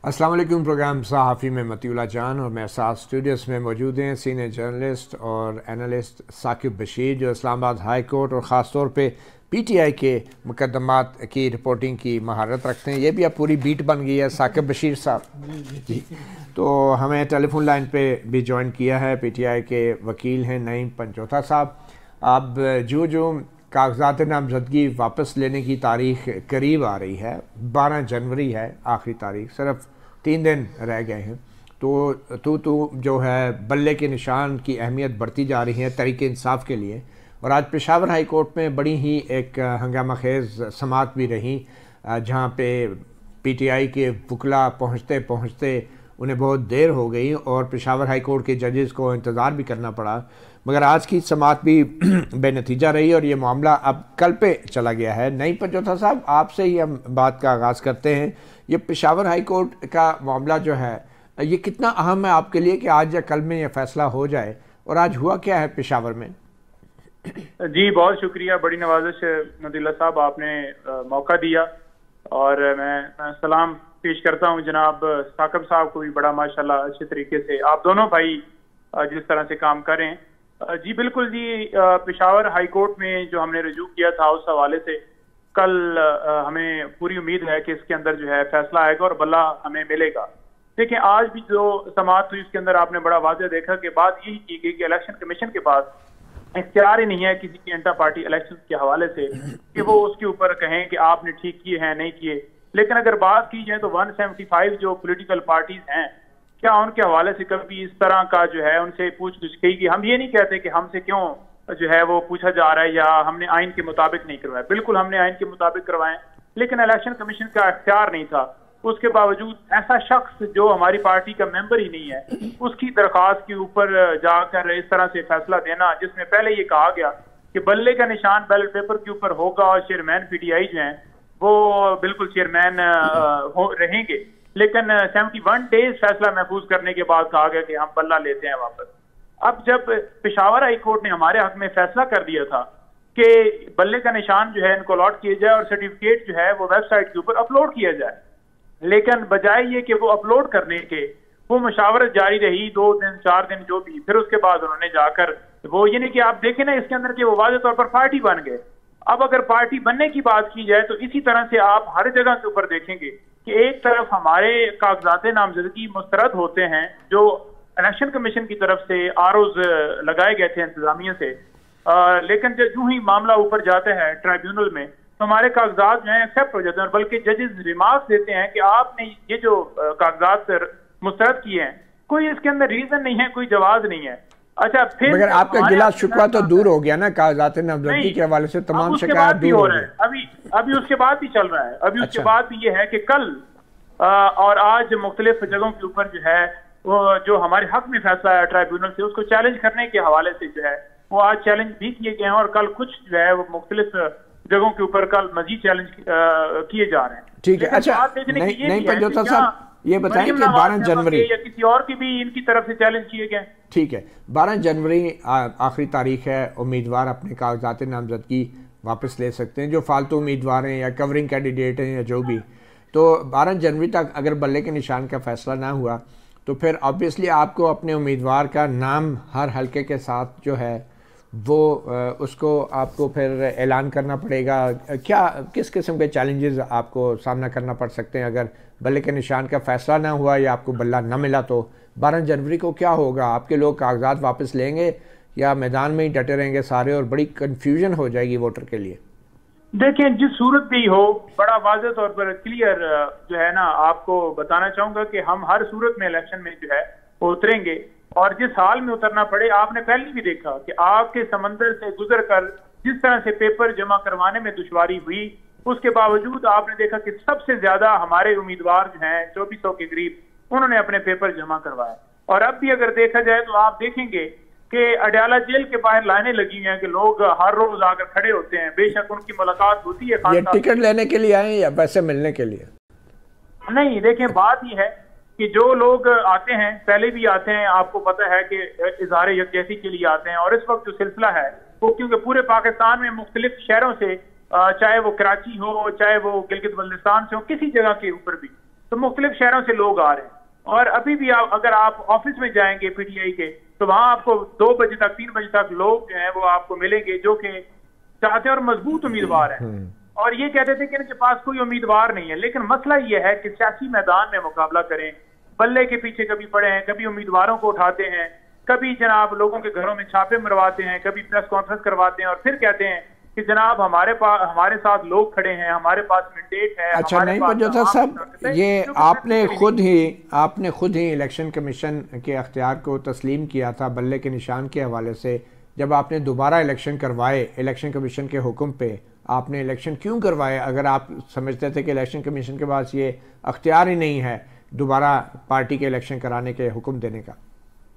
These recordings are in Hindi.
अस्सलाम वालेकुम। प्रोग्राम सहाफ़ी में मतीउल्लाह जान और मेरे साथ स्टूडियोज़ में मौजूद हैं सीनियर जर्नलिस्ट और एनालिस्ट साकिब बशीर, जो इस्लामाबाद हाई कोर्ट और ख़ास तौर पे पीटीआई के मुकदमात की रिपोर्टिंग की महारत रखते हैं। ये भी अब पूरी बीट बन गई है साकिब बशीर साहब जी। तो हमें टेलीफोन लाइन पे भी ज्वाइन किया है पीटीआई के वकील हैं नईम पंचोथा साहब। अब जो कागजात नामजदगी वापस लेने की तारीख करीब आ रही है, 12 जनवरी है आखिरी तारीख, सिर्फ 3 दिन रह गए हैं। तो जो है बल्ले के निशान की अहमियत बढ़ती जा रही है तहरीक इंसाफ के लिए। और आज पेशावर हाई कोर्ट में बड़ी ही एक हंगामा खेज समात भी रही, जहाँ पे पीटीआई के वकला पहुँचते पहुँचते उन्हें बहुत देर हो गई और पेशावर हाई कोर्ट के जजेस को इंतज़ार भी करना पड़ा। मगर आज की समात भी बेनतीजा रही और ये मामला अब कल पे चला गया है। नईम पंचोथा साहब, आपसे ही हम बात का आगाज़ करते हैं। ये पेशावर हाई कोर्ट का मामला जो है, ये कितना अहम है आपके लिए कि आज या कल में ये फैसला हो जाए, और आज हुआ क्या है पेशावर में? जी बहुत शुक्रिया, बड़ी नवाजिश नदीला साहब, आपने मौका दिया और मैं सलाम पेश करता हूँ जनाब साकिब साहब को भी। बड़ा माशाल्लाह अच्छे तरीके से आप दोनों भाई जिस तरह से काम कर रहे हैं। जी बिल्कुल जी, पेशावर हाई कोर्ट में जो हमने रजू किया था उस हवाले से कल हमें पूरी उम्मीद है कि इसके अंदर जो है फैसला आएगा और बल्ला हमें मिलेगा। देखिए आज भी जो समाअत हुई उसके अंदर आपने बड़ा वाज़ेह देखा कि बात यही की गई कि इलेक्शन कमीशन के पास इख्तियार ही नहीं है किसी की इंटर पार्टी इलेक्शन के हवाले से कि वो उसके ऊपर कहें कि आपने ठीक किए हैं नहीं किए। लेकिन अगर बात की जाए तो 175 जो पॉलिटिकल पार्टीज हैं, क्या उनके हवाले से कभी इस तरह का जो है उनसे पूछ की गई? हम ये नहीं कहते कि हमसे क्यों जो है वो पूछा जा रहा है या हमने आइन के मुताबिक नहीं करवाया, बिल्कुल हमने आइन के मुताबिक करवाए, लेकिन इलेक्शन कमीशन का इख्तियार नहीं था। उसके बावजूद ऐसा शख्स जो हमारी पार्टी का मेंबर ही नहीं है उसकी दरख्वास्त के ऊपर जाकर इस तरह से फैसला देना, जिसमें पहले ये कहा गया कि बल्ले का निशान बैलेट पेपर के ऊपर होगा और चेयरमैन पीटीआई जो हैं वो बिल्कुल चेयरमैन रहेंगे, लेकिन 71 डेज फैसला महफूज करने के बाद कहा गया कि हम बल्ला लेते हैं वापस। अब जब पेशावर हाई कोर्ट ने हमारे हक में फैसला कर दिया था कि बल्ले का निशान जो है इनको अलॉट किया जाए और सर्टिफिकेट जो है वो वेबसाइट के ऊपर अपलोड किया जाए, लेकिन बजाय ये कि वो अपलोड करने के वो मुशावरत जारी रही 2 दिन 4 दिन जो भी, फिर उसके बाद उन्होंने जाकर वो ये नहीं कि आप देखें ना इसके अंदर कि वो वाज़ेह तौर पर पार्टी बन गए। अब अगर पार्टी बनने की बात की जाए तो इसी तरह से आप हर जगह के ऊपर देखेंगे कि एक तरफ हमारे कागजात नामजदगी मुस्तरद होते हैं जो इलेक्शन कमीशन की तरफ से आरोज लगाए गए थे इंतजामिया से, लेकिन जो ही मामला ऊपर जाता है ट्राइब्यूनल में तो हमारे कागजात जो हैं एक्सेप्ट हो जाते हैं, और बल्कि जजेस रिमार्क्स देते हैं कि आपने ये जो कागजात मुस्तरद किए हैं कोई इसके अंदर रीजन नहीं है, कोई जवाब नहीं है। अच्छा, फिर मगर आपका गिला शिकवा तो दूर हो गया ना कागजात नामजदगी के हवाले से, तमाम शिकायत दूर हो रहा है। अभी उसके बाद भी चल रहा है। अभी उसके बाद भी ये है कि कल और आज मुख्तलिफ जगहों के ऊपर जो है वो जो हमारे हक में फैसला आया ट्राइब्यूनल से उसको चैलेंज करने के हवाले से जो है वो आज चैलेंज भी किए गए हैं, और कल कुछ जो है वो मुख्तलिफ जगहों के ऊपर कल मजीद चैलेंज किए जा रहे हैं। ठीक है। अच्छा, नहीं पंचोथा साहब ये बताएं कि 12 जनवरी या किसी और की भी इनकी तरफ से चैलेंज किए गए? ठीक है, 12 जनवरी आखिरी तारीख है, उम्मीदवार अपने कागजात नामजदगी वापस ले सकते हैं जो फालतू उम्मीदवार हैं या कवरिंग कैंडिडेट हैं या जो भी। तो 12 जनवरी तक अगर बल्ले के निशान का फैसला ना हुआ तो फिर ऑब्वियसली आपको अपने उम्मीदवार का नाम हर हलके के साथ जो है वो उसको आपको फिर ऐलान करना पड़ेगा। क्या किस किस्म के चैलेंजेस आपको सामना करना पड़ सकते हैं अगर बल्ले के निशान का फैसला ना हुआ या आपको बल्ला ना मिला? तो 12 जनवरी को क्या होगा? आपके लोग कागजात वापस लेंगे या मैदान में ही डटे रहेंगे सारे और बड़ी कन्फ्यूजन हो जाएगी वोटर के लिए? देखिए, जिस सूरत भी हो बड़ा वाज़ेह तौर पर क्लियर जो है ना आपको बताना चाहूंगा कि हम हर सूरत में इलेक्शन में जो है वो उतरेंगे, और जिस हाल में उतरना पड़े। आपने पहले भी देखा कि आपके समंदर से गुजर कर जिस तरह से पेपर जमा करवाने में दुश्वारी हुई, उसके बावजूद आपने देखा कि सबसे ज्यादा हमारे उम्मीदवार जो हैं 2400 के करीब उन्होंने अपने पेपर जमा करवाए। और अब भी अगर देखा जाए तो आप देखेंगे कि अडयाला जेल के बाहर लाइनें लगी हुई हैं कि लोग हर रोज आकर खड़े होते हैं। बेशक उनकी मुलाकात होती है, ये टिकट लेने के लिए आए या पैसे मिलने के लिए? नहीं, देखें बात ये है कि जो लोग आते हैं पहले भी आते हैं, आपको पता है कि इजहार यकजहती के लिए आते हैं, और इस वक्त जो सिलसिला है वो क्योंकि पूरे पाकिस्तान में मुख्तलिफ शहरों से चाहे वो कराची हो चाहे वो गिलगित बल्तिस्तान से हो, किसी जगह के ऊपर भी तो मुख्तलिफ शहरों से लोग आ रहे हैं। और अभी भी अगर आप ऑफिस में जाएंगे पीटीआई के, तो वहां आपको 2 बजे तक 3 बजे तक लोग जो हैं वो आपको मिलेंगे जो कि चाहते हैं और मजबूत उम्मीदवार हैं, और ये कहते थे कि इनके पास कोई उम्मीदवार नहीं है। लेकिन मसला ये है कि सियासी मैदान में मुकाबला करें, बल्ले के पीछे कभी पड़े हैं, कभी उम्मीदवारों को उठाते हैं, कभी जनाब लोगों के घरों में छापे मरवाते हैं, कभी प्रेस कॉन्फ्रेंस करवाते हैं और फिर कहते हैं कि जनाब हमारे साथ लोग खड़े हैं, हमारे पास मैंडेट है। अच्छा नहीं पंजोता साहब, ये आपने खुद ही इलेक्शन कमीशन के अख्तियार को तस्लीम किया था बल्ले के निशान के हवाले से। जब आपने दोबारा इलेक्शन करवाए इलेक्शन कमीशन के हुक्म पे, आपने इलेक्शन क्यों करवाए अगर आप समझते थे कि इलेक्शन कमीशन के पास ये अख्तियार ही नहीं है दोबारा पार्टी के इलेक्शन कराने के हुक्म देने का?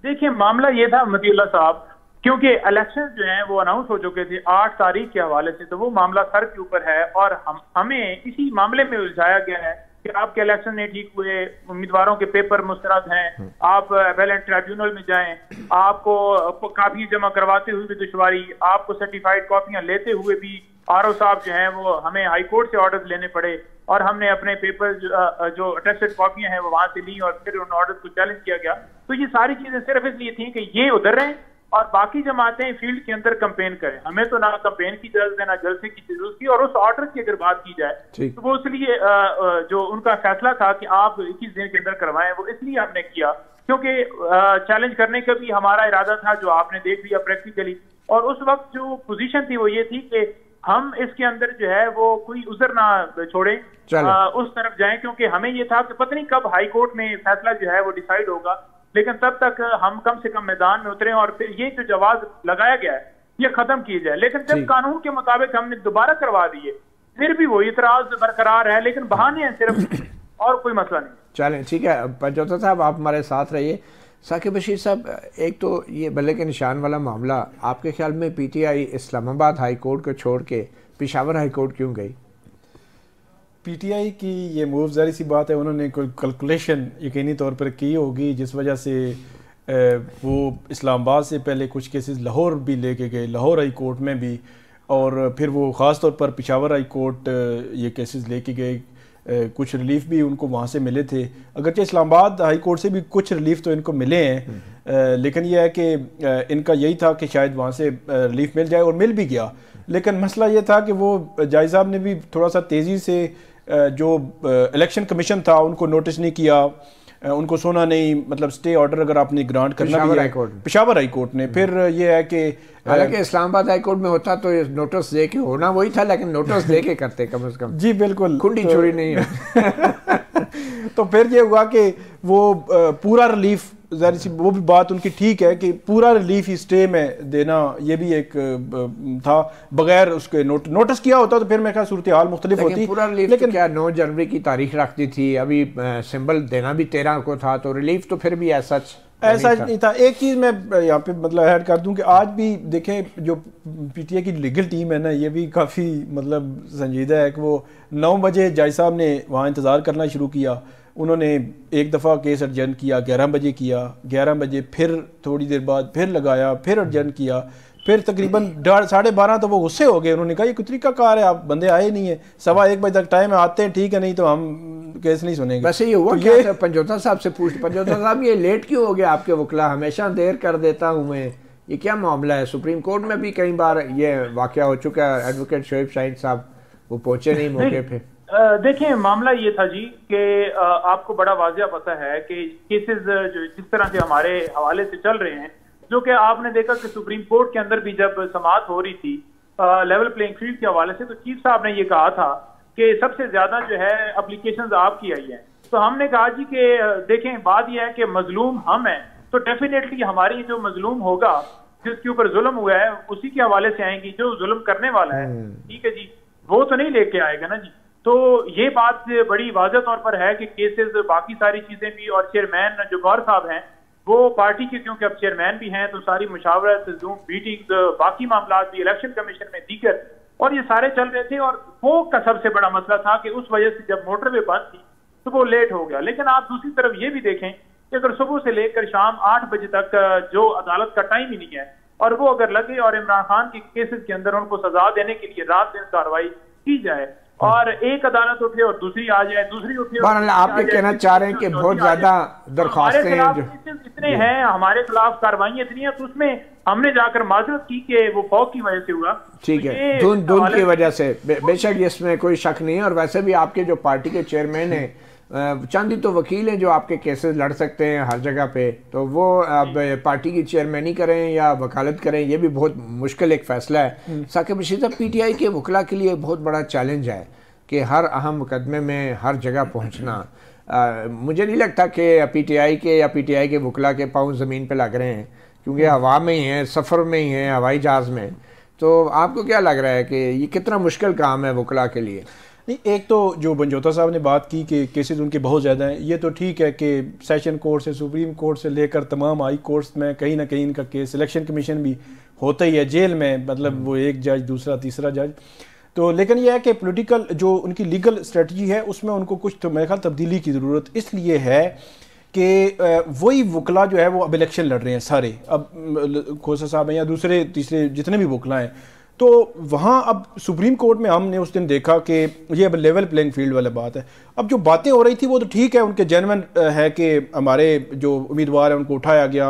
देखिए मामला ये था मतीउल्लाह साहब, क्योंकि इलेक्शन जो हैं वो अनाउंस हो चुके थे 8 तारीख के हवाले से, तो वो मामला सर के ऊपर है और हमें इसी मामले में उलझाया गया है कि आपके इलेक्शन नहीं ठीक हुए, उम्मीदवारों के पेपर मुस्तरद हैं, आप बैलेंस ट्रिब्यूनल में जाएं, आपको कापियां जमा करवाते हुए भी दुश्वारी, आपको सर्टिफाइड कॉपियां लेते हुए भी आरओ साहब जो हैं वो हमें हाई कोर्ट से ऑर्डर लेने पड़े और हमने अपने पेपर जो अटेस्टेड कॉपियां हैं वो वहां से ली और फिर उन ऑर्डर को चैलेंज किया गया। तो ये सारी चीजें सिर्फ इसलिए थी कि ये उधर रहें और बाकी जमातें फील्ड के अंदर कंपेन करें। हमें तो ना कंपेन की जरूरत है ना जलसे की जरूरत थी। और उस ऑर्डर की अगर बात की जाए तो वो इसलिए जो उनका फैसला था कि आप 21 दिन के अंदर करवाएं, वो इसलिए हमने किया क्योंकि चैलेंज करने का भी हमारा इरादा था, जो आपने देख लिया प्रैक्टिकली। और उस वक्त जो पोजीशन थी वो ये थी कि हम इसके अंदर जो है वो कोई उज़र ना छोड़ें, उस तरफ जाएं, क्योंकि हमें ये था कि पता नहीं कब हाई कोर्ट में फैसला जो है वो डिसाइड होगा, लेकिन तब तक हम कम से कम मैदान में उतरें और फिर ये जो जवाब लगाया गया है ये खत्म की जाए। लेकिन जब कानून के मुताबिक हमने दोबारा करवा दिए फिर भी वो इतराज बरकरार है, लेकिन बहाने हैं सिर्फ, और कोई मसला नहीं। चलें ठीक है पंजोता साहब, आप हमारे साथ रहिए। साकिब बशीर साहब, एक तो ये बल्ले के निशान वाला मामला, आपके ख्याल में पीटीआई इस्लामाबाद हाई कोर्ट को छोड़ के पेशावर हाई कोर्ट क्यों गई? पीटीआई की ये मूव ज़ाहिर सी बात है, उन्होंने कोई कैलकुलेशन यकीनी तौर पर की होगी, जिस वजह से वो इस्लामाबाद से पहले कुछ केसेस लाहौर भी लेके गए, लाहौर हाई कोर्ट में भी, और फिर वो ख़ास तौर पर पेशावर हाई कोर्ट ये केसेस लेके गए। कुछ रिलीफ भी उनको वहाँ से मिले थे, अगरचे इस्लामाबाद हाई कोर्ट से भी कुछ रिलीफ तो इनको मिले हैं, लेकिन यह है कि इनका यही था कि शायद वहाँ से रिलीफ मिल जाए, और मिल भी गया। लेकिन मसला ये था कि वो जज साहब ने भी थोड़ा सा तेज़ी से जो इलेक्शन कमीशन था उनको नोटिस नहीं किया, उनको सुना नहीं, मतलब स्टे ऑर्डर अगर आपने ग्रांट करना भी है पेशावर हाई कोर्ट ने, फिर ये है कि हालांकि इस्लामाबाद हाई कोर्ट में होता तो नोटिस दे के होना वही था, लेकिन नोटिस दे के करते कम से कम। जी बिल्कुल, खुंडी चोरी नहीं है। तो फिर ये हुआ कि वो पूरा रिलीफ, ज़ाहिर सी वो भी बात उनकी ठीक है कि पूरा रिलीफ ही स्टे में देना, ये भी एक था, बगैर उसके नोटिस किया होता तो फिर मेरे ख्याल सूरत हाल मुख्तलिफ होती। पूरा रिलीफ लेकिन क्या 9 जनवरी की तारीख रखती थी, अभी सिंबल देना भी 13 को था, तो रिलीफ तो फिर भी ऐसा नहीं था। एक चीज़ मैं यहाँ पे मतलब ऐड कर दूं कि आज भी देखें जो पीटीआई की लीगल टीम है ना, ये भी काफ़ी मतलब संजीदा है कि वो 9 बजे जज साहब ने वहाँ इंतज़ार करना शुरू किया। उन्होंने एक दफ़ा केस अर्जन किया, 11 बजे किया, 11 बजे फिर थोड़ी देर बाद फिर लगाया, फिर अर्जन किया, फिर तकरीबन 12:30 तो वो गुस्से हो गए। उन्होंने कहा ये कुछ तरीका कार है, आप बंदे आए नहीं है, 1:15 बजे तक टाइम है, आते हैं ठीक है, नहीं तो हम केस नहीं सुनेंगे। वैसे ये हुआ तो क्या पंजोता साहब से पूछ, पंजोता साहब ये लेट क्यों हो गया आपके वकला? हमेशा देर कर देता हूँ मैं, ये क्या मामला है? सुप्रीम कोर्ट में भी कई बार ये वाक़या हो चुका है, एडवोकेट शोएब शाहीन साहब वो पहुँचे नहीं मौके पे। देखिए मामला ये था जी कि आपको बड़ा वाज़िया पता है कि केसेस जो जिस तरह से हमारे हवाले से चल रहे हैं, जो कि आपने देखा कि सुप्रीम कोर्ट के अंदर भी जब समाअत हो रही थी लेवल प्लेइंग फील्ड के हवाले से, तो चीफ साहब ने ये कहा था कि सबसे ज्यादा जो है एप्लीकेशंस आपकी आई हैं। तो हमने कहा जी कि देखें बात यह है कि मजलूम हम हैं, तो डेफिनेटली हमारी जो मजलूम होगा, जिसके ऊपर जुल्म हुआ है, उसी के हवाले से आएंगी। जो जुल्म करने वाला है, ठीक है जी, वो तो नहीं लेके आएगा ना जी। तो ये बात बड़ी वाज़ेह तौर पर है कि केसेस बाकी सारी चीजें भी, और चेयरमैन जो गौर साहब हैं वो पार्टी के, क्योंकि अब चेयरमैन भी हैं, तो सारी मुशावरत, जूम मीटिंग, बाकी मामला भी इलेक्शन कमीशन में दीगर, और ये सारे चल रहे थे। और वो का सबसे बड़ा मसला था कि उस वजह से जब मोटरवे बंद थी तो वो लेट हो गया। लेकिन आप दूसरी तरफ ये भी देखें कि अगर सुबह से लेकर शाम 8 बजे तक जो अदालत का टाइम ही नहीं है, और वो अगर लगे और इमरान खान के केसेस के अंदर उनको सजा देने के लिए रात दिन कार्रवाई की जाए, और एक अदालत उठे और दूसरी आ जाए, दूसरी उठे और आप ये कहना चाह रहे हैं कि बहुत ज्यादा दरख्वास्तें इतने हैं, हमारे खिलाफ कार्रवाई इतनी है, तो उसमें हमने जाकर माजरत की कि वो फौक की वजह से हुआ। ठीक है, धुंध की वजह से बेशक इसमें कोई शक नहीं है। और वैसे भी आपके जो पार्टी के चेयरमैन हैं, चंद ही तो वकील हैं जो आपके केसेस लड़ सकते हैं हर जगह पे, तो वो अब पार्टी की चेयरमैनी करें या वकालत करें, ये भी बहुत मुश्किल एक फ़ैसला है। साकिब बशीर साहब, पीटीआई के वकला के लिए बहुत बड़ा चैलेंज है कि हर अहम मुकदमे में हर जगह पहुंचना। मुझे नहीं लगता कि पीटीआई के या पीटीआई के वकला के पाँव ज़मीन पे लग रहे हैं, क्योंकि हवा में ही हैं, सफ़र में ही हैं, हवाई जहाज़ में। तो आपको क्या लग रहा है कि ये कितना मुश्किल काम है वकला के लिए? नहीं, एक तो जो बंजोता साहब ने बात की कि केसेस उनके बहुत ज़्यादा हैं, ये तो ठीक है कि सेशन कोर्ट से, सुप्रीम कोर्ट से लेकर तमाम हाई कोर्ट्स में कहीं ना कहीं इनका केस, इलेक्शन कमीशन भी होता ही है, जेल में, मतलब वो एक जज दूसरा तीसरा जज। तो लेकिन यह है कि पॉलिटिकल जो उनकी लीगल स्ट्रेटजी है उसमें उनको कुछ तो मेरे ख्याल तब्दीली की ज़रूरत इसलिए है कि वही वकला जो है वो अब इलेक्शन लड़ रहे हैं सारे, अब खोसा साहब हैं या दूसरे तीसरे जितने भी वकला हैं, तो वहाँ अब सुप्रीम कोर्ट में हमने उस दिन देखा कि ये अब लेवल प्लेइंग फील्ड वाला बात है। अब जो बातें हो रही थी वो तो ठीक है, उनके जेन्युइन है कि हमारे जो उम्मीदवार हैं उनको उठाया गया,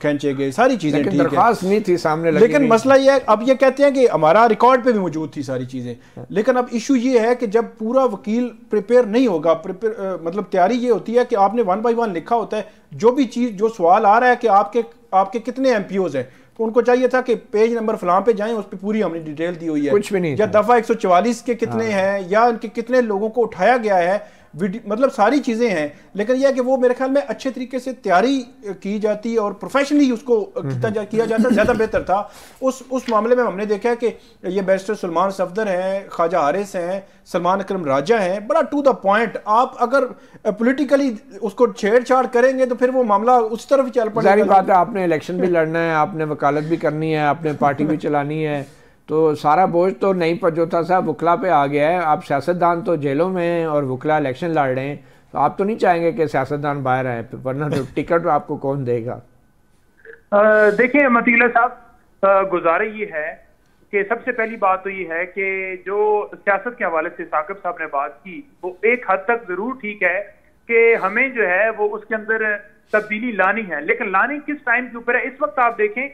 खींचे गए, सारी चीज़ें ठीक है, नहीं थी सामने, लेकिन मसला ये है, अब ये कहते हैं कि हमारा रिकॉर्ड पे भी मौजूद थी सारी चीज़ें, लेकिन अब इशू ये है कि जब पूरा वकील प्रिपेयर नहीं होगा, मतलब तैयारी ये होती है कि आपने 1 बाय 1 लिखा होता है, जो भी चीज़ जो सवाल आ रहा है कि आपके कितने MPOs हैं, तो उनको चाहिए था कि पेज नंबर फलां पे जाएं, उस पर पूरी हमने डिटेल दी हुई है, कुछ भी नहीं, या दफ़ा 144 के कितने हैं, या उनके कितने लोगों को उठाया गया है, मतलब सारी चीज़ें हैं। लेकिन यह कि वो मेरे ख्याल में अच्छे तरीके से तैयारी की जाती और प्रोफेशनली उसको किया जाता ज़्यादा बेहतर था। उस मामले में हमने देखा है कि ये बैरिस्टर सलमान सफदर हैं, ख्वाजा हारिस हैं, सलमान अकरम राजा हैं, बड़ा टू द पॉइंट। आप अगर पॉलिटिकली उसको छेड़छाड़ करेंगे तो फिर वो मामला उस तरफ चल पड़ेगा। सारी बात है, आपने इलेक्शन भी लड़ना है, आपने वकालत भी करनी है, आपने पार्टी भी चलानी है, तो सारा बोझ तो नहीं पजोता साहब वकला पे आ गया है। आप सियासतदान तो जेलों में हैं और वकला इलेक्शन लड़ रहे हैं, तो आप तो नहीं चाहेंगे कि सियासतदान बाहर आए, वरना तो टिकट आपको कौन देगा? देखिए मतीला साहब, गुजारा ये है कि सबसे पहली बात तो ये है कि जो सियासत के हवाले से साकिब साहब ने बात की, वो एक हद तक जरूर ठीक है कि हमें जो है वो उसके अंदर तब्दीली लानी है, लेकिन लानी किस टाइम के ऊपर है। इस वक्त आप देखें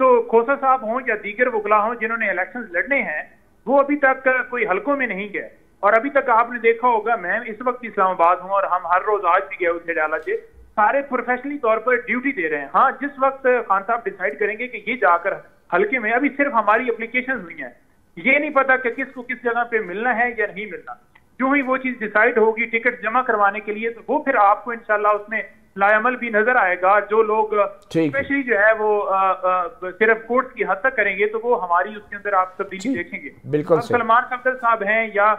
तो खोसा साहब हों या दीगर वकला हों जिन्होंने इलेक्शन लड़ने हैं, वो अभी तक कोई हलकों में नहीं गए। और अभी तक आपने देखा होगा, मैं इस वक्त इस्लामाबाद हूं और हम हर रोज आज भी गए उसे डाला से, सारे प्रोफेशनली तौर पर ड्यूटी दे रहे हैं। हाँ, जिस वक्त खान साहब डिसाइड करेंगे कि ये जाकर हल्के में, अभी सिर्फ हमारी एप्लीकेशन हुई है, ये नहीं पता कि किसको किस जगह पे मिलना है या नहीं मिलना। जो ही वो चीज डिसाइड होगी टिकट जमा करवाने के लिए, तो वो फिर आपको इंशाल्लाह उसमें लायामल भी नजर आएगा। जो लोग स्पेशली जो है वो सिर्फ कोर्ट की हद तक करेंगे, तो वो हमारी उसके अंदर आप तब्दीली देखेंगे। बिल्कुल सलमान सफदर साहब हैं या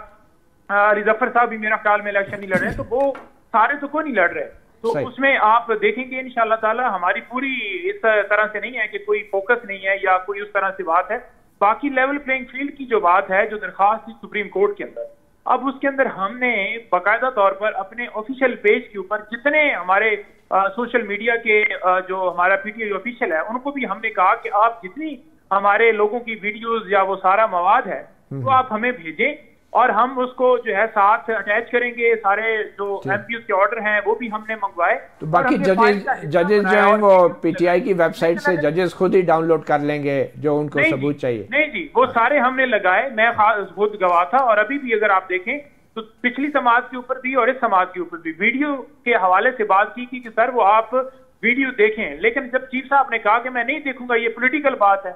अली जफर साहब भी मेरा ख्याल में इलेक्शन नहीं लड़ रहे हैं, तो वो सारे तो कोई नहीं लड़ रहे, तो उसमें आप देखेंगे इंशाल्लाह ताला हमारी पूरी इस तरह से नहीं है कि कोई फोकस नहीं है या कोई उस तरह से बात है। बाकी लेवल प्लेइंग फील्ड की जो बात है, जो दरखास्त थी सुप्रीम कोर्ट के अंदर, अब उसके अंदर हमने बाकायदा तौर पर अपने ऑफिशियल पेज के ऊपर जितने हमारे सोशल मीडिया के जो हमारा पीटीआई ऑफिशियल है, उनको भी हमने कहा कि आप जितनी हमारे लोगों की वीडियोस या वो सारा मवाद है वो आप हमें भेजें, और हम उसको जो है साथ अटैच करेंगे। सारे जो एमपीओ के ऑर्डर हैं वो भी हमने मंगवाए। तो बाकी जजेस जो हैं वो पीटीआई की वेबसाइट से जजेस खुद ही डाउनलोड कर लेंगे जो उनको सबूत चाहिए? नहीं जी, वो सारे हमने लगाए, मैं खुद गवाह था। और अभी भी अगर आप देखें तो पिछली समाज के ऊपर भी और इस समाज के ऊपर भी वीडियो के हवाले से बात की कि सर वो आप वीडियो देखें, लेकिन जब चीफ साहब ने कहा कि मैं नहीं देखूंगा, ये पॉलिटिकल बात है।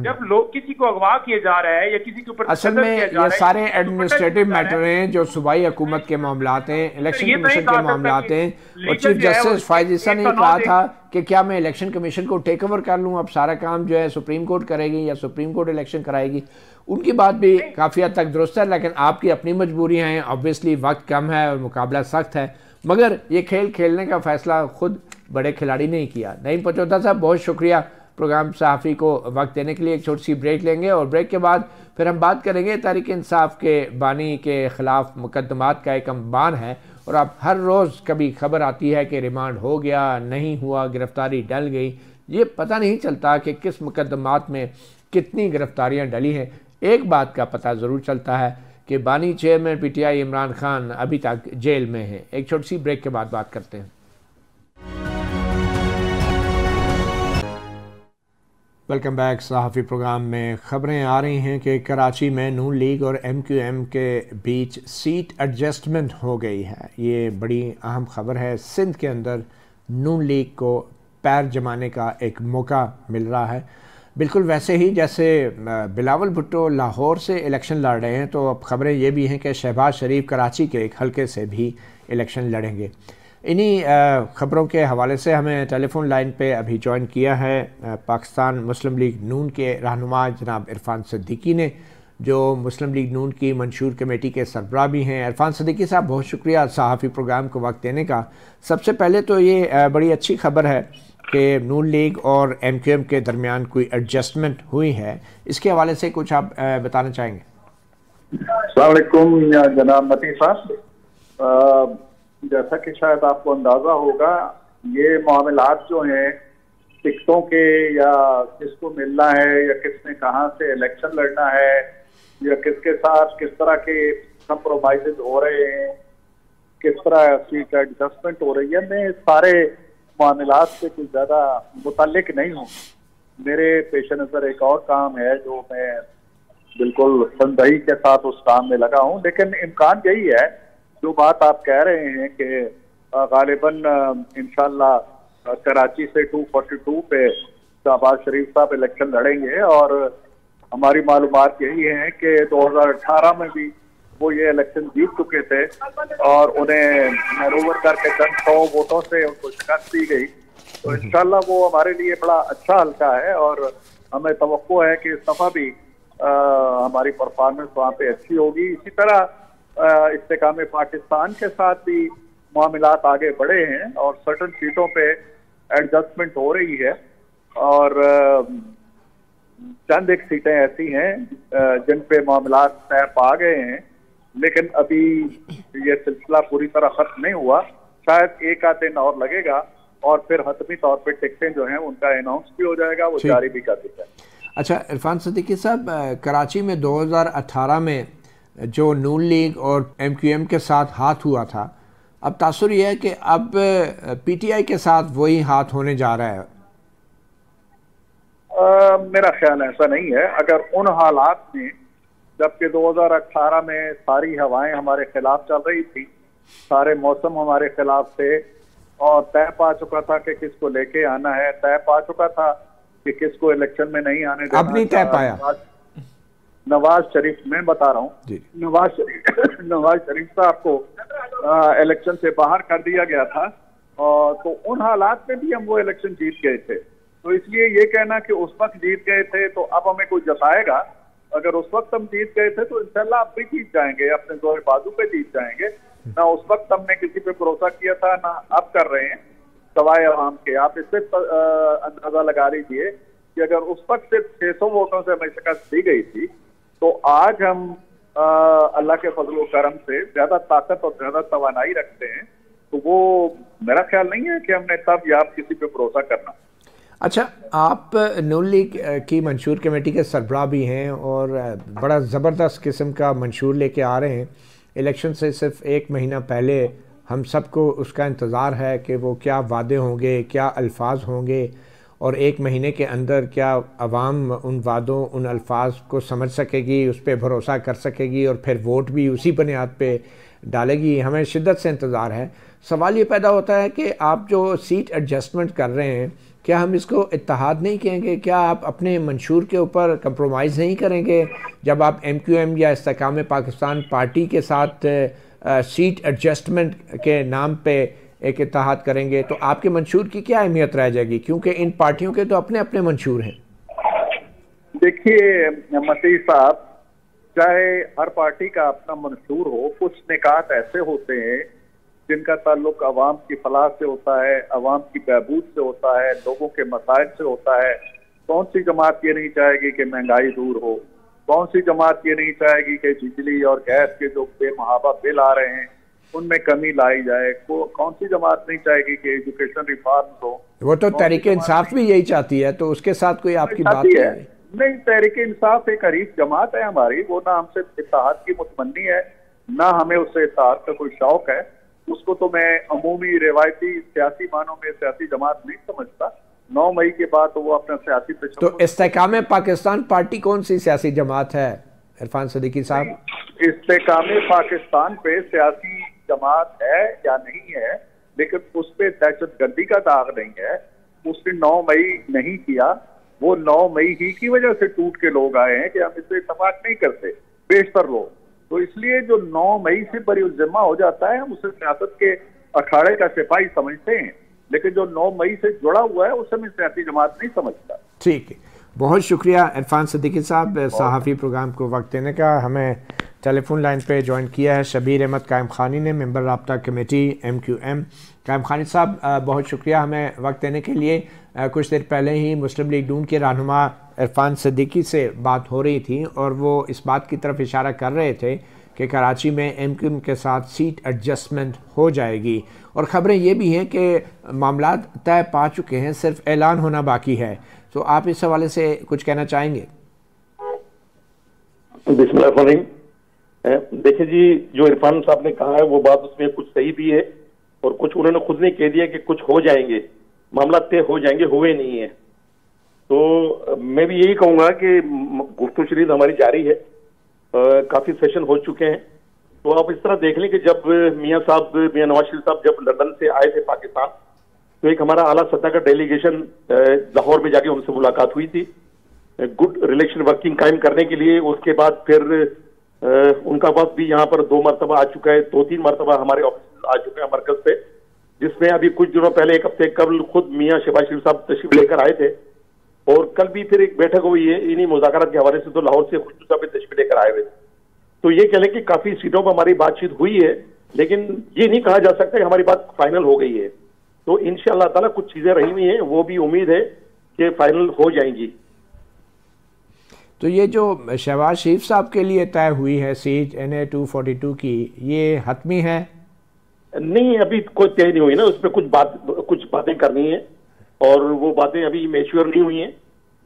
जब लोग किसी को अगवा किया जा रहा है या किसी के ऊपर असल में ये सारे एडमिनिस्ट्रेटिव मैटर हैं जो सूबाई हुकूमत के मामलात हैं, इलेक्शन कमीशन के मामलात हैं, और चीफ जस्टिस फायद ईसा ने कहा था कि क्या मैं इलेक्शन कमीशन को टेक ओवर कर लूँ, अब सारा काम जो है सुप्रीम कोर्ट करेगी या सुप्रीम कोर्ट इलेक्शन कराएगी। उनकी बात भी काफ़ी हद तक दुरुस्त है, लेकिन आपकी अपनी मजबूरियाँ हैं, ऑब्वियसली वक्त कम है और मुकाबला सख्त है, मगर ये खेल खेलने का फैसला खुद बड़े खिलाड़ी ने किया। नईम पचौता साहब, बहुत शुक्रिया प्रोग्राम सहाफ़ी को वक्त देने के लिए। एक छोटी सी ब्रेक लेंगे और ब्रेक के बाद फिर हम बात करेंगे तहरीक इंसाफ के बानी के ख़िलाफ़ मुकदमात का एक अंबान है, और अब हर रोज़ कभी खबर आती है कि रिमांड हो गया, नहीं हुआ, गिरफ्तारी डल गई, ये पता नहीं चलता कि किस मुकदमात में कितनी गिरफ्तारियाँ डली हैं। एक बात का पता ज़रूर चलता है कि बानी चेयरमैन पीटीआई इमरान खान अभी तक जेल में हैं। एक छोटी सी ब्रेक के बाद बात करते हैं। Welcome back. सहाफ़ी प्रोग्राम में ख़बरें आ रही हैं कि कराची में नून लीग और MQM के बीच सीट एडजस्टमेंट हो गई है। ये बड़ी अहम ख़बर है। सिंध के अंदर नून लीग को पैर जमाने का एक मौका मिल रहा है, बिल्कुल वैसे ही जैसे बिलावल भुट्टो लाहौर से इलेक्शन लड़ रहे हैं, तो अब ख़बरें ये भी हैं कि शहबाज शरीफ कराची के एक हलके से भी इलेक्शन लड़ेंगे। इन्हीं ख़बरों के हवाले से हमें टेलीफोन लाइन पे अभी ज्वाइन किया है पाकिस्तान मुस्लिम लीग नून के रहनुमा जनाब इरफान सिद्दीकी ने, जो मुस्लिम लीग नून की मंशूर कमेटी के सरबराह भी हैं। इरफान सिद्दीकी साहब, बहुत शुक्रिया सहाफ़ी प्रोग्राम को वक्त देने का। सबसे पहले तो ये बड़ी अच्छी खबर है कि नून लीग और MQM के दरमियान कोई एडजस्टमेंट हुई है, इसके हवाले से कुछ आप बताना चाहेंगे? अस्सलाम वालेकुम जनाब मती साहब, जैसा कि शायद आपको अंदाजा होगा, ये मामलात जो हैं टिकटों के या किसको मिलना है या किसने कहाँ से इलेक्शन लड़ना है या किसके साथ किस तरह के कंप्रोमाइज हो रहे हैं, किस तरह सीट एडजस्टमेंट हो रही है, मैं सारे मामलात से कुछ ज़्यादा मुतल्लिक नहीं हूँ। मेरे पेश नज़र एक और काम है जो मैं बिल्कुल तनदही के साथ उस काम में लगा हूँ। लेकिन इम्कान यही है, जो बात आप कह रहे हैं कि गालिबन इंशाल्लाह कराची से 242 पे शहबाज शरीफ साहब इलेक्शन लड़ेंगे, और हमारी मालूमात यही है कि 2018 में भी वो ये इलेक्शन जीत चुके थे और उन्हें मैनूवर करके 100 वोटों से उनको शिकस्त दी गई। तो इंशाल्लाह वो हमारे लिए बड़ा अच्छा हल्का है और हमें तवक्को है कि इस दफा भी हमारी परफॉर्मेंस वहाँ पे अच्छी होगी। इसी तरह इस्तेकाम पाकिस्तान के साथ भी मामलात आगे बढ़े हैं और सर्टन सीटों पे एडजस्टमेंट हो रही है, और चंद एक सीटें ऐसी हैं जिन पे मामलात तय पा गए हैं, लेकिन अभी ये सिलसिला पूरी तरह खत्म नहीं हुआ। शायद एक आध दिन और लगेगा और फिर हतमी तौर पे टिकटें जो हैं उनका अनाउंस भी हो जाएगा, वो जारी भी कर दी जाएगी। अच्छा इरफान सिद्दीकी साहब, कराची में 2018 में जो नून लीग और MQM के साथ हाथ हुआ था, अब तासुर यह है कि अब PTI के साथ वही हाथ होने जा रहा है। मेरा ख्याल ऐसा नहीं है। अगर उन हालात में, जबकि 2018 में सारी हवाएं हमारे खिलाफ चल रही थी, सारे मौसम हमारे खिलाफ थे और तय पा चुका था कि किसको लेके आना है, तय पा चुका था कि किसको इलेक्शन में नहीं आने देना। अब नहीं तय पाया। नवाज शरीफ, मैं बता रहा हूँ, नवाज शरीफ साहब को इलेक्शन से बाहर कर दिया गया था, और तो उन हालात में भी हम वो इलेक्शन जीत गए थे। तो इसलिए ये कहना कि उस वक्त जीत गए थे तो अब हमें कोई जताएगा, अगर उस वक्त हम जीत गए थे तो इंशाल्लाह अब भी जीत जाएंगे, अपने जोर बाजू पे जीत जाएंगे। ना उस वक्त हमने किसी पे भरोसा किया था, ना अब कर रहे हैं सवाए अवाम के। आप इससे अंदाजा लगा लीजिए कि अगर उस वक्त सिर्फ 600 वोटों से हमें शिकस्त दी गई थी, तो आज हम अल्लाह के फजल करम से ज्यादा ताकत और ज्यादा तवानाई रखते हैं। तो वो मेरा ख्याल नहीं है कि हमने तब या आप किसी पे भरोसा करना। अच्छा, आप नून लीग की मंशूर कमेटी के सरबराह भी हैं और बड़ा ज़बरदस्त किस्म का मंशूर लेके आ रहे हैं। इलेक्शन से सिर्फ 1 महीना पहले हम सबको उसका इंतज़ार है कि वो क्या वादे होंगे, क्या अल्फाज होंगे, और 1 महीने के अंदर क्या अवाम उन वादों, उन अल्फाज को समझ सकेगी, उस पर भरोसा कर सकेगी और फिर वोट भी उसी बुनियाद पे डालेगी। हमें शिद्दत से इंतज़ार है। सवाल ये पैदा होता है कि आप जो सीट एडजस्टमेंट कर रहे हैं, क्या हम इसको इत्तेहाद नहीं कहेंगे? क्या आप अपने मंशूर के ऊपर कंप्रोमाइज़ नहीं करेंगे? जब आप MQM या इस्तेकाम पाकिस्तान पार्टी के साथ सीट एडजस्टमेंट के नाम पे एक इत्तेहाद करेंगे तो आपके मंशूर की क्या अहमियत रह जाएगी? क्योंकि इन पार्टियों के तो अपने अपने मंशूर हैं। देखिए मसीह साहब, चाहे हर पार्टी का अपना मंशूर हो, कुछ निकात ऐसे होते हैं जिनका ताल्लुक अवाम की फलाह से होता है, अवाम की बहबूद से होता है, लोगों के मसाइल से होता है। कौन सी जमात ये नहीं चाहेगी कि महंगाई दूर हो? कौन सी जमात ये नहीं चाहेगी कि बिजली और गैस के जो बेमहाबा बिल आ रहे हैं उनमें कमी लाई जाए? कौन सी जमात नहीं चाहेगी कि एजुकेशन रिफॉर्म्स हो? वो तो तहरीक इंसाफ भी यही चाहती है, तो उसके साथ कोई आपकी बात है। नहीं, तहरीक इंसाफ एक हरीफ जमात है हमारी, वो ना हमसे इत्तेहाद की मुतमन्नी है, ना हमें उससे इत्तेहाद का कोई शौक है। उसको तो मैं अमूमी रिवायती सियासी मानों में सियासी जमात नहीं समझता। 9 मई के बाद तो वो अपना सियासी तो इस्तेकाम पाकिस्तान पार्टी कौन सी सियासी जमात है इरफान सिद्दीकी साहब? इस्तेकाम पाकिस्तान पे सियासी जमात है या नहीं है, लेकिन उस पर दहशतगर्दी का दाग नहीं है। उसने 9 मई नहीं किया, वो 9 मई ही की वजह से टूट के लोग आए हैं कि हम इससे इत्तेफाक नहीं करते, बेशतर लोग। तो इसलिए जो 9 मई से बरी जिम्मा हो जाता है, हम उसे सियासत के अखाड़े का सिपाही समझते हैं, लेकिन जो 9 मई से जुड़ा हुआ है उसे मैं सियासी जमात नहीं समझता। ठीक है, बहुत शुक्रिया इरफान सिद्दीकी साहब सहाफ़ी प्रोग्राम को वक्त देने का। हमें टेलीफोन लाइन पे ज्वाइन किया है शबीर अहमद कायम खानी ने, मेंबर राब्ता कमेटी MQM। कायम खानी साहब बहुत शुक्रिया हमें वक्त देने के लिए। कुछ देर पहले ही मुस्लिम लीग नून के रहनुमा इरफान सिद्दीकी से बात हो रही थी और वो इस बात की तरफ इशारा कर रहे थे कि कराची में MQM के साथ सीट एडजस्टमेंट हो जाएगी, और ख़बरें ये भी हैं कि मामला तय पा चुके हैं, सिर्फ ऐलान होना बाकी है। तो आप इस हवाले से कुछ कहना चाहेंगे? देखिए जी, जो इरफान साहब ने कहा है वो बात उसमें कुछ सही भी है और कुछ उन्होंने खुद ने कह दिया कि कुछ हो जाएंगे, मामला तय हो जाएंगे, हुए नहीं है। तो मैं भी यही कहूंगा कि गुफ्तगू शरीफ हमारी जारी है, काफी सेशन हो चुके हैं। तो आप इस तरह देख लें कि जब मियां नवाज शरीफ साहब जब लंदन से आए थे पाकिस्तान, तो एक हमारा आला सतह का डेलीगेशन लाहौर में जाके उनसे मुलाकात हुई थी गुड रिलेशन वर्किंग कायम करने के लिए। उसके बाद फिर उनका वक्त भी यहाँ पर 2 मरतबा आ चुका है, 2-3 मरतबा हमारे ऑफिस आ चुके हैं मरकज पे, जिसमें अभी कुछ दिनों पहले, एक हफ्ते कबल, खुद मियां शहबाज शरीफ साहब तशरीफ लेकर आए थे, और कल भी फिर एक बैठक हुई है इन्हीं मुज़ाकरात के हवाले से, तो लाहौर से खुशबू साहब तशरीफ लेकर आए हुए। तो ये कह लें कि काफी सीटों पर हमारी बातचीत हुई है, लेकिन ये नहीं कहा जा सकता कि हमारी बात फाइनल हो गई है। तो इंशाअल्लाह ताला कुछ चीजें रही हुई हैं, वो भी उम्मीद है कि फाइनल हो जाएंगी। तो ये जो शहबाज शरीफ साहब के लिए तय हुई है सीट NA 242 की, ये हतमी है? नहीं, अभी कोई तय नहीं हुई ना, उस पर कुछ बातें करनी है और वो बातें अभी मैच्योर नहीं हुई हैं।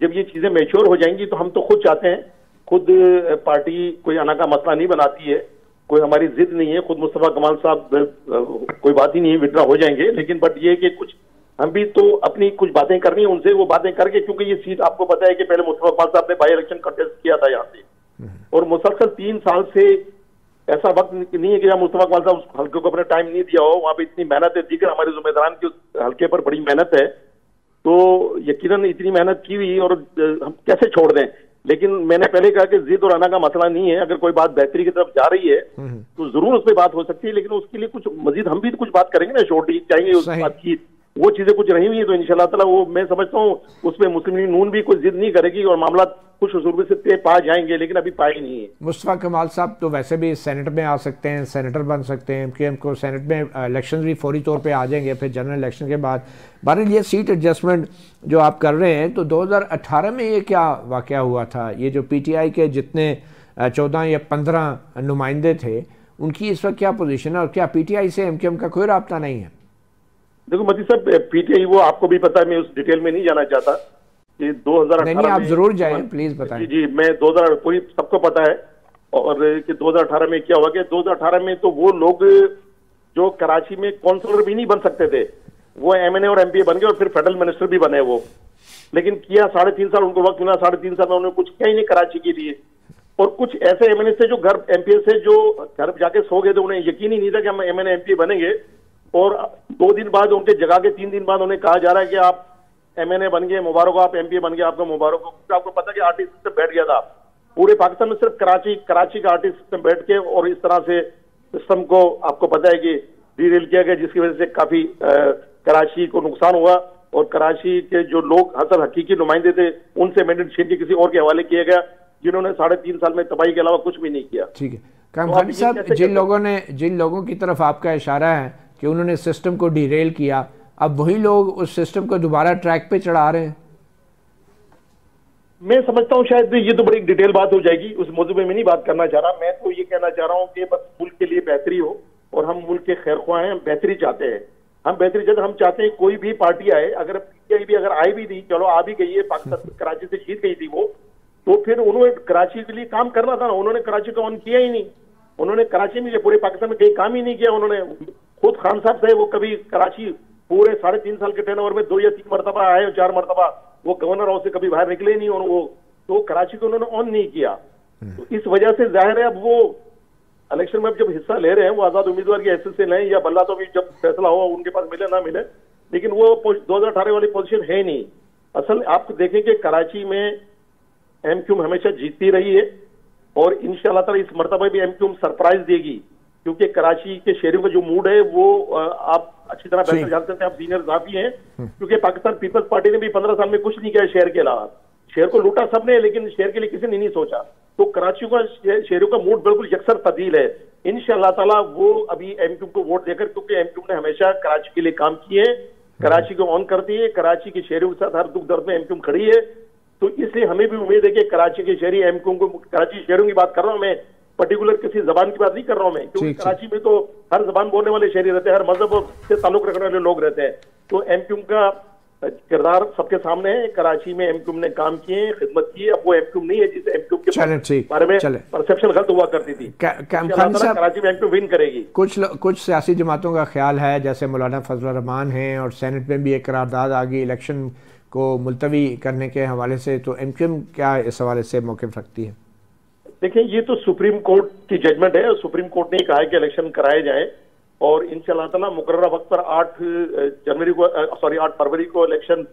जब ये चीजें मैच्योर हो जाएंगी तो हम तो खुद चाहते हैं, खुद पार्टी कोई आना का मसला नहीं बनाती है, कोई हमारी जिद नहीं है, खुद मुस्तफा कमाल साहब कोई बात ही नहीं है, विड्रा हो जाएंगे। लेकिन बट ये कि कुछ हम भी तो अपनी कुछ बातें करनी है उनसे, वो बातें करके, क्योंकि ये सीट आपको पता है कि पहले मुस्तफा कमाल साहब ने बाई इलेक्शन कंटेस्ट किया था यहाँ से, और मुसलसल 3 साल से ऐसा वक्त नहीं है कि जहाँ मुस्तफा कमाल साहब उस हल्के को अपना टाइम नहीं दिया हो। वहाँ पे इतनी मेहनत है, दीगर हमारे जुम्मेदारान की उस हल्के पर बड़ी मेहनत है, तो यकीनन इतनी मेहनत की हुई और हम कैसे छोड़ दें। लेकिन मैंने पहले कहा कि जिद और आना का मसला नहीं है, अगर कोई बात बेहतरी की तरफ जा रही है तो जरूर उस पर बात हो सकती है, लेकिन उसके लिए कुछ मजीद हम भी तो कुछ बात करेंगे ना, छोटी चाहेंगे उस बात की, वो चीजें कुछ रही हुई है। तो इंशाल्लाह ताला वो मैं समझता हूँ उसमें मुस्लिम लीग नून भी कोई जिद नहीं करेगी और मामला कुछ उसूल से तय पा जाएंगे, लेकिन अभी पाए नहीं है। मुस्तफा कमाल साहब तो वैसे भी सेनेट में आ सकते हैं, सेनेटर बन सकते हैं, MQM को सेनेट में इलेक्शन भी फौरी तौर पे आ जाएंगे फिर जनरल इलेक्शन के बाद। बहरहाल ये सीट एडजस्टमेंट जो आप कर रहे हैं, तो 2018 में ये क्या वाक़या हुआ था? ये जो PTI के जितने 14 या 15 नुमाइंदे थे, उनकी इस वक्त क्या पोजीशन है, और क्या PTI से MQM का कोई राब्ता नहीं है? देखो मती साहब, PTI वो आपको भी पता है, मैं उस डिटेल में नहीं जाना चाहता कि 2018 नहीं, आप जरूर जाएं, प्लीज बताएं। जी, मैं 2000 पूरी सबको पता है, और कि 2018 में क्या हुआ कि 2018 में तो वो लोग जो कराची में काउंसलर भी नहीं बन सकते थे, वो MNA और MPA बन गए और फिर फेडरल मिनिस्टर भी बने वो। लेकिन किया 3.5 साल उनको वक्त मिला, 3.5 साल में उन्होंने कुछ किया ही नहीं कराची के लिए। और कुछ ऐसे MNA थे जो घर MPA से जो घर जाके सो गए थे, उन्हें यकीन ही नहीं था कि हम MNA MPA बनेंगे, और 2 दिन बाद उनके जगह के 3 दिन बाद उन्हें कहा जा रहा है कि आप MNA बन गए, मुबारक हो, आप MPA बन गए, आपको मुबारक हो। आपको पता है कि आरटी सिस्टम बैठ गया था पूरे पाकिस्तान में, सिर्फ कराची का आरटी सिस्टम बैठ के, और इस तरह से सिस्टम को आपको पता है कि डीरेल किया गया, जिसकी वजह से काफी कराची को नुकसान हुआ, और कराची के जो लोग असल हकीकी नुमाइंदे थे उनसे मैंडेट छीन के किसी और के हवाले किया गया, जिन्होंने 3.5 साल में तबाही के अलावा कुछ भी नहीं किया। ठीक है कायम खानी साहब, जिन लोगों की तरफ आपका इशारा है कि उन्होंने सिस्टम को डीरेल किया, अब वही लोग उस सिस्टम को दोबारा ट्रैक पे चढ़ा रहे हैं। मैं समझता हूँ शायद ये तो बड़ी डिटेल बात हो जाएगी, उस मौजूद में नहीं बात करना चाह रहा। मैं तो ये कहना चाह रहा हूँ कि बस मुल्क के लिए बेहतरी हो, और हम मुल्क के खैर ख्वाह हैं, हम बेहतरी चाहते हैं, हम बेहतरी चाहते हैं। हम चाहते हैं कोई भी पार्टी आए, अगर PTI भी अगर आई भी थी, चलो आ भी गई है, पाकिस्तान कराची से जीत गई थी वो, तो फिर उन्होंने कराची के लिए काम करना था ना, उन्होंने कराची को ऑन किया ही नहीं। उन्होंने कराची में, पूरे पाकिस्तान में कहीं काम ही नहीं किया उन्होंने। खुद खान साहब थे, वो कभी कराची पूरे 3.5 साल के टर्नओवर में 2 या 3 मरतबा आए, 4 मरतबा वो गवर्नर हाउस से कभी बाहर निकले नहीं, और वो तो कराची को उन्होंने ऑन नहीं किया। तो इस वजह से जाहिर है अब वो इलेक्शन में जब हिस्सा ले रहे हैं, वो आजाद उम्मीदवार की हैसियत से लें या बल्ला, तो भी जब फैसला हो उनके पास मिले ना मिले, लेकिन वो 2018 वाली पोजीशन है नहीं। असल आप देखें कि कराची में एमक्यूएम हमेशा जीतती रही है, और इंशाल्लाह ताला इस मरतबा भी एमक्यूएम सरप्राइज देगी, क्योंकि कराची के शहरों का जो मूड है वो आप अच्छी तरह बेहतर जानते हैं, आप सीनियर साहब हैं, क्योंकि पाकिस्तान पीपल्स पार्टी ने भी 15 साल में कुछ नहीं किया शहर के अलावा। शहर को लूटा सबने, लेकिन शहर के लिए किसी ने नहीं सोचा। तो कराची का शहरों का मूड बिल्कुल यकसर तब्दील है। इंशाअल्लाह ताला वो अभी एमक्यूएम को वोट देकर, क्योंकि एमक्यूएम ने हमेशा कराची के लिए काम किए हैं, कराची को ऑन करती है, कराची के शहरों के साथ हर दुख दर्द में एमक्यूएम खड़ी है। तो इसलिए हमें भी उम्मीद है कि कराची के शहरी एमक्यूएम को, कराची शहरों की बात कर रहा हूं मैं, पर्टिकुलर किसी जबान की बात नहीं कर रहा हूं मैं, क्योंकि कराची में तो हर जबान बोलने वाले शहरी रहते हैं, हर मजहब से ताल्लुक रखने वाले लोग रहते हैं। तो एमक्यूएम का किरदार सबके सामने है। कराची में एमक्यूएम ने काम किए, खिदमत की। अब वो एमक्यूएम नहीं है जिस एमक्यूएम के बारे में परसेप्शन गलत हुआ करती थी। कराची में एमक्यूएम विन करेगी। कुछ सियासी जमातों का ख्याल है, जैसे मौलाना फजल रहमान हैं, और सेनेट में भी एक करारदाद आ गई इलेक्शन को मुलतवी करने के हवाले से, तो एमक्यूएम क्या इस हवाले से मौक़िफ़ रखती है? देखिए, ये तो सुप्रीम कोर्ट की जजमेंट है। सुप्रीम कोर्ट ने कहा है कि इलेक्शन कराए जाए, और इंशाअल्लाह ताला मुकर्रर वक्त पर 8 फरवरी को इलेक्शन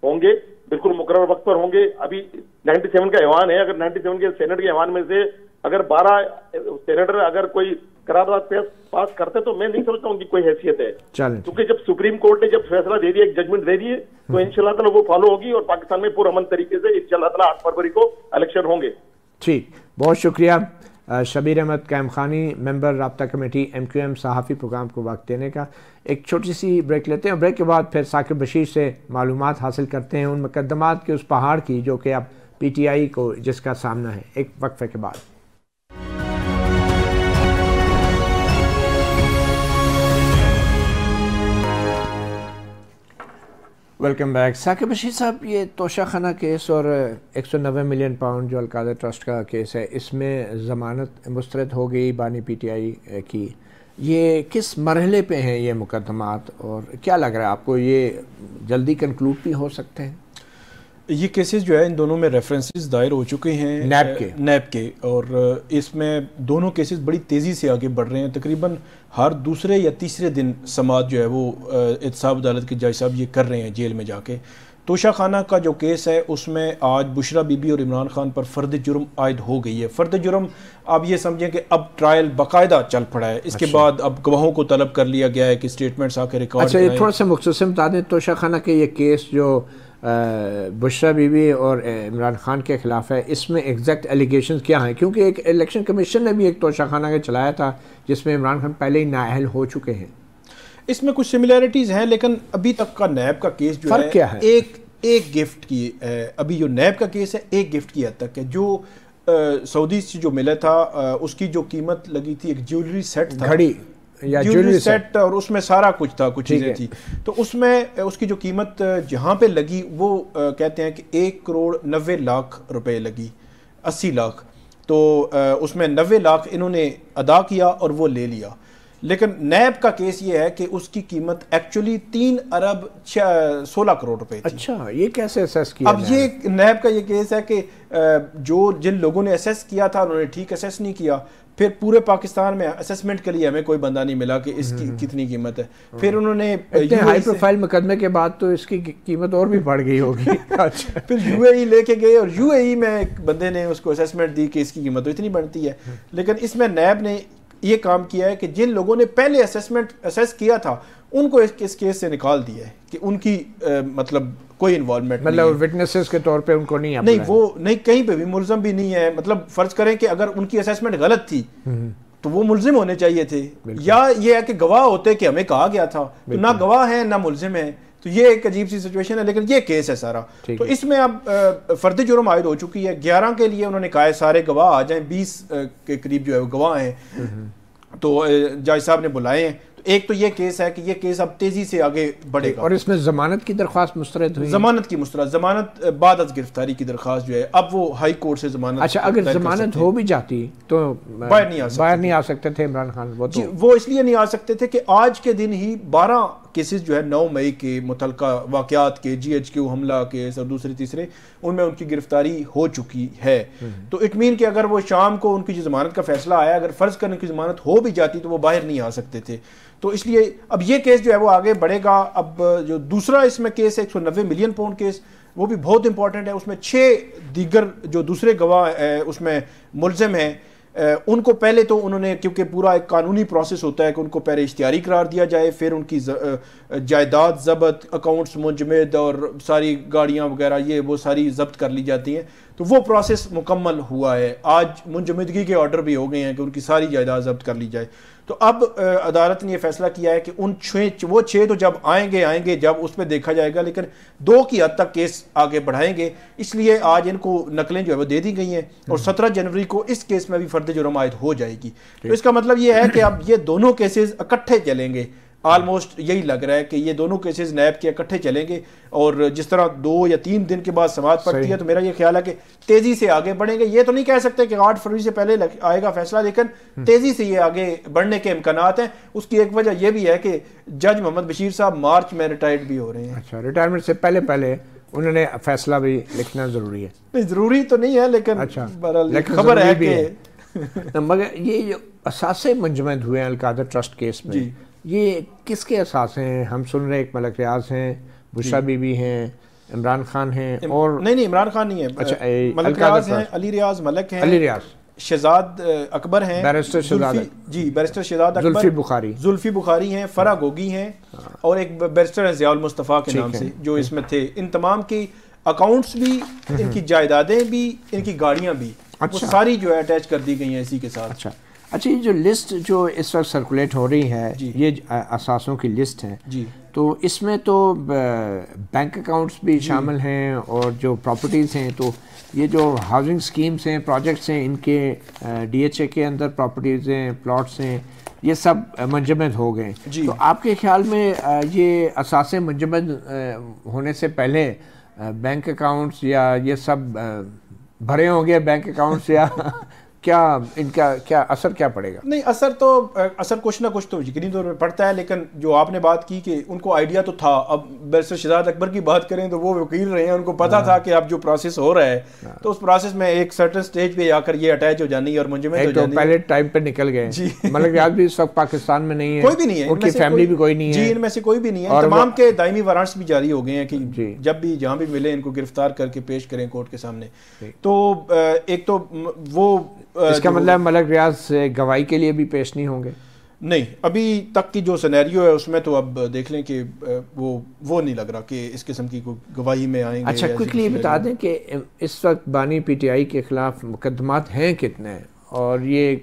होंगे, बिल्कुल मुकर्रर वक्त पर होंगे। अभी 97 का ऐवान है, अगर 97 के सेनेट के ऐवान में से अगर 12 सेनेटर अगर कोई करारदाद पास करते, तो मैं नहीं समझता उनकी कोई हैसियत है, क्योंकि जब सुप्रीम कोर्ट ने जब फैसला दे दिया, एक जजमेंट दे दिए, तो इंशाअल्लाह ताला वो फॉलो होगी, और पाकिस्तान में पुरअमन तरीके से इंशाअल्लाह ताला 8 फरवरी को इलेक्शन होंगे। ठीक, बहुत शुक्रिया शबीर अहमद कैमखानी, मेंबर राब्ता कमेटी एमक्यूएम, सहाफ़ी प्रोग्राम को वक्त देने का। एक छोटी सी ब्रेक लेते हैं, और ब्रेक के बाद फिर साकिब बशीर से मालूमात हासिल करते हैं उन मुकदमात के उस पहाड़ की जो कि अब PTI को जिसका सामना है, एक वक्फे के बाद। Welcome back. साकिब बशीर साहब, ये तोशा खाना केस और 190 मिलियन पाउंड जो अलकायदा ट्रस्ट का केस है, इसमें ज़मानत मुस्तरद हो गई बानी PTI की, ये किस मरहले पे हैं ये मुकदमात, और क्या लग रहा है आपको, ये जल्दी कंक्लूड भी हो सकते हैं? ये केसेस जो है, इन दोनों में रेफरेंसेस दायर हो चुके हैं नैब के, और इसमें दोनों केसेस बड़ी तेज़ी से आगे बढ़ रहे हैं। तकरीबन हर दूसरे या तीसरे दिन समाअत जो है वो एहतसाब अदालत के जज साहब ये कर रहे हैं जेल में जाके। तोशा खाना का जो केस है, उसमें आज बुशरा बीबी और इमरान खान पर फ़र्द जुर्म आयद हो गई है। फ़र्द जुर्म आप ये समझें कि अब ट्रायल बाकायदा चल पड़ा है। इसके बाद अब गवाहों को तलब कर लिया गया है कि स्टेटमेंट्स आके रिकॉर्ड। अच्छा, ये थोड़ा सा मुख्तसर बता दें, तोशा खाना के ये केस जो बुशरा बीबी और इमरान खान के ख़िलाफ़ है, इसमें एग्जैक्ट एलिगेशंस क्या हैं? क्योंकि एक इलेक्शन कमीशन ने भी एक तोशा खाना के चलाया था जिसमें इमरान खान पहले ही नाअहल हो चुके हैं। इसमें कुछ सिमिलैरिटीज़ हैं, लेकिन अभी तक का नैब का केस जो है, क्या है? एक गिफ्ट की अभी जो नैब का केस है, एक गिफ्ट की हद तक है। जो सऊदी से जो मिला था, उसकी जो कीमत लगी थी, एक ज्वेलरी सेट था, घड़ी या ज्वेलरी सेट, और उसमें सारा कुछ था, कुछ चीज़ें थी। तो उसमें उसकी जो कीमत जहाँ पे लगी, वो कहते हैं कि 1 करोड़ 90 लाख रुपए लगी, 80 लाख। तो उसमें 90 लाख इन्होंने अदा किया और वो ले लिया। लेकिन नैब का केस ये है कि उसकी कीमत एक्चुअली 3 अरब 16 करोड़ रुपए थी। अच्छा, ये कैसे असेस किया? अब ये नैब का ये केस है कि जिन लोगों ने असेस किया था, उन्होंने ठीक असेस नहीं किया। फिर पूरे पाकिस्तान में असेसमेंट के लिए हमें कोई बंदा नहीं मिला कि इसकी कितनी कीमत है। फिर उन्होंने हाई प्रोफाइल मुकदमे के बाद तो इसकी कीमत और भी बढ़ गई होगी। अच्छा। फिर UAE लेके गए, और UAE में एक बंदे ने उसको असेसमेंट दी कि इसकी कीमत तो इतनी बनती है। लेकिन इसमें नैब ने ये काम किया है कि जिन लोगों ने पहले असेस किया था, उनको इस केस से निकाल दिया है कि उनकी मतलब कोई इन्वॉल्वमेंट, मतलब विटनेसेस के तौर पे उनको नहीं, वो नहीं, कहीं पे भी मुलजम भी नहीं है। मतलब फर्ज करें कि अगर उनकी असेसमेंट गलत थी तो वो मुलजिम होने चाहिए थे, या ये है कि गवाह होते कि हमें कहा गया था, तो ना गवाह है ना मुलजिम है। तो ये एक अजीब सी सिचुएशन है। लेकिन ये केस है सारा, तो इसमें अब फर्द जुर्म आयद हो चुकी है। 11 के लिए उन्होंने कहा है सारे गवाह आ जाएं, 20 के करीब जो है वो गवाह हैं, तो जज साहब ने बुलाए हैं। तो एक तो ये केस है कि ये केस अब तेजी से आगे बढ़ेगा। और इसमें जमानत की दरख्वास्त मुस्तरद हुई, जमानत बाद अज गिरफ्तारी की दरख्वास्त जो है अब वो हाई कोर्ट से जमानत। अच्छा, अगर जमानत हो भी जाती तो बाहर नहीं आ सकते थे इमरान खान। वो इसलिए नहीं आ सकते थे कि आज के दिन ही 12 केसेस जो है 9 मई के मुतलका वाक़यात के, GHQ हमला केस और दूसरे तीसरे, उनमें उनकी गिरफ्तारी हो चुकी है। तो इट मीन कि अगर वो शाम को उनकी जो जमानत का फैसला आया, अगर फ़र्ज़ करने की जमानत हो भी जाती तो वो बाहर नहीं आ सकते थे। तो इसलिए अब ये केस जो है वो आगे बढ़ेगा। अब जो दूसरा इसमें केस है 190 मिलियन पाउंड केस, वो भी बहुत इंपॉर्टेंट है। उसमें 6 दीगर जो दूसरे गवाह उसमें मुलजिम हैं, उनको पहले तो उन्होंने, क्योंकि पूरा एक कानूनी प्रोसेस होता है कि उनको पहले इश्तिहारी करार दिया जाए, फिर उनकी जायदाद जब्त, अकाउंट्स मुंजमद और सारी गाड़ियाँ वगैरह ये वो सारी जब्त कर ली जाती हैं। तो वो प्रोसेस मुकम्मल हुआ है। आज मुंजमदगी के ऑर्डर भी हो गए हैं कि उनकी सारी जायदाद जब्त कर ली जाए। तो अब अदालत ने यह फैसला किया है कि उन 6 तो जब आएंगे जब उस पर देखा जाएगा, लेकिन 2 की हद तक केस आगे बढ़ाएंगे। इसलिए आज इनको नकलें जो है वो दे दी गई हैं और 17 जनवरी को इस केस में भी फर्द जुर्म आयद हो जाएगी। तो इसका मतलब ये है कि अब ये दोनों केसेस इकट्ठे चलेंगे। ऑलमोस्ट यही लग रहा है कि ये दोनों केसेस नैब के इकट्ठे चलेंगे और जिस तरह 2 या 3 दिन के बाद समाअत पड़ती है, तो मेरा ये ख्याल है कि तेजी से आगे बढ़ेंगे। ये तो नहीं कह सकते कि 8 फरवरी से पहले आएगा फैसला, लेकिन तेजी से ये आगे बढ़ने के इम्कानात हैं। उसकी एक वजह यह भी है कि जज मोहम्मद बशीर साहब मार्च में रिटायर्ड भी हो रहे हैं। अच्छा, रिटायरमेंट से पहले उन्होंने फैसला भी लिखना जरूरी है? नहीं, जरूरी तो नहीं है, लेकिन अच्छा, खबर है कि मगर ये जो असासे मुंजमद हुए अलकादर ट्रस्ट केस में, ये किसके असास हैं? हम सुन रहे एक मलक रियाज हैं, बुशरा बीबी हैं, इमरान खान हैं और नहीं इमरान खान नहीं है। अच्छा, मलक रियाज हैं, अली रियाज मलक हैं, अली रियाज, शहजाद अकबर हैं, बैरिस्टर शहजाद जी बैरिस्टर शहजाद अकबर, जुल्फी बुखारी हैं, फरा गोगी हैं और एक बैरिस्टर है ज़ियाउल मुस्तफ़ा के नाम से जो इसमें थे। इन तमाम की अकाउंट्स भी, इनकी जायदादें भी, इनकी गाड़ियाँ भी, वो सारी जो है अटैच कर दी गई हैं इसी के साथ। अच्छा, ये जो लिस्ट जो इस वक्त सर्कुलेट हो रही है, ये असासों की लिस्ट है जी, तो इसमें तो बैंक अकाउंट्स भी शामिल हैं और जो प्रॉपर्टीज़ हैं, तो ये जो हाउसिंग स्कीम्स हैं, प्रोजेक्ट्स हैं, इनके DHA के अंदर प्रॉपर्टीज़ हैं, प्लॉट्स हैं, ये सब मुंजमद हो गए। तो आपके ख्याल में ये असासे मुंजमद होने से पहले बैंक अकाउंट्स या ये सब भरे होंगे बैंक अकाउंट्स या क्या इनका क्या असर क्या पड़ेगा? नहीं, असर कुछ ना कुछ तो यकीनी तौर पर पड़ता है, लेकिन जो आपने बात की कि उनको आइडिया तो था। अब बैरिस्टर शहजाद अकबर की बात करें तो वो वकील रहे हैं, उनको पता था कि अब जो प्रोसेस हो रहा है तो उस प्रोसेस में एक सर्टेन स्टेज पे आकर ये अटैच हो जानी है और मुंजमद हो जानी है। पहले टाइम पे निकल गए जी। मतलब आज भी इस वक्त पाकिस्तान में नहीं है, कोई भी नहीं है, उनकी फैमिली भी कोई नहीं है जी, इनमें से कोई भी नहीं है। तमाम के दायमी वारंट्स भी जारी हो गए हैं कि जब भी जहाँ भी मिले इनको गिरफ्तार करके पेश करें कोर्ट के सामने। तो एक तो वो इसका मतलब मलक रियाज से गवाही के लिए भी पेश नहीं होंगे? नहीं, अभी तक की जो सिनेरियो है उसमें तो अब देख लें कि वो नहीं लग रहा कि इस किस्म की गवाही में आएंगे। अच्छा, क्विकली बता दें कि इस वक्त बानी PTI के खिलाफ मुकदमात हैं कितने और ये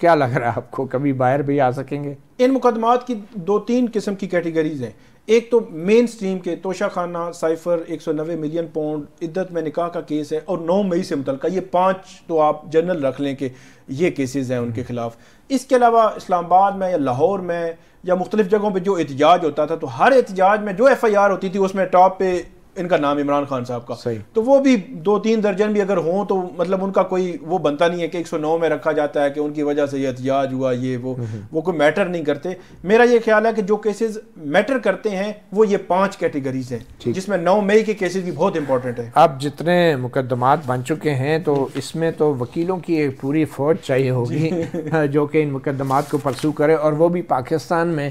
क्या लग रहा है आपको, कभी बाहर भी आ सकेंगे? इन मुकदमात की 2-3 किस्म की कैटेगरीज हैं। एक तो मेन स्ट्रीम के तोशा खाना, साइफर, 190 मिलियन पाउंड, इद्दत में निकाह का केस है और 9 मई से मुतल्लिका, ये 5 तो आप जनरल रख लें कि ये केसेस हैं उनके खिलाफ। इसके अलावा इस्लामाबाद में या लाहौर में या मुख्तलिफ जगहों पे जो एहतजाज होता था, तो हर एहतजाज में जो FIR होती थी उसमें टॉप पे इनका नाम इमरान खान साहब का। तो वो भी 2-3 दर्जन भी अगर हों तो मतलब उनका कोई वो बनता नहीं है कि 109 में रखा जाता है कि उनकी वजह से ये एहतजाज हुआ, ये वो कोई मैटर नहीं करते। मेरा ये ख्याल है कि जो केसेस मैटर करते हैं वो ये 5 कैटेगरीज हैं, जिसमें 9 मई के केसेस भी बहुत इंपॉर्टेंट है। अब जितने मुकदमात बन चुके हैं तो इसमें तो वकीलों की एक पूरी फौज चाहिए होगी जो कि इन मुकदमात को परसू करे, और वो भी पाकिस्तान में।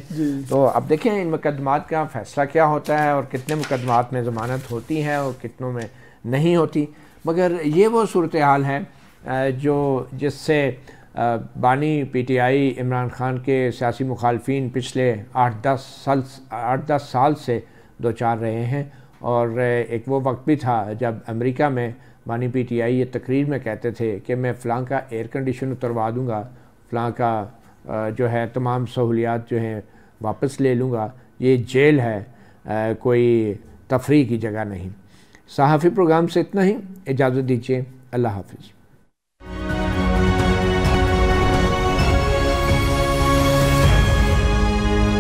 तो अब देखें इन मुकदमात का फैसला क्या होता है और कितने मुकदमात में ज़मानत होती है और कितनों में नहीं होती। मगर ये वो सूरत हाल है जो जिससे बानी PTI इमरान खान के सियासी मुखालफिन पिछले 8-10 साल से दो चार रहे हैं। और एक वो वक्त भी था जब अमेरिका में बानी PTI ये तकरीर में कहते थे कि मैं फ़लाँ का एयर कंडीशन उतरवा दूँगा, फ़लाँ का जो है तमाम सहूलियात जो हैं वापस ले लूँगा, ये जेल है, कोई तफरीह की जगह नहीं। सहाफ़ी प्रोग्राम से इतना ही, इजाज़त दीजिए, अल्लाह हाफ़िज़।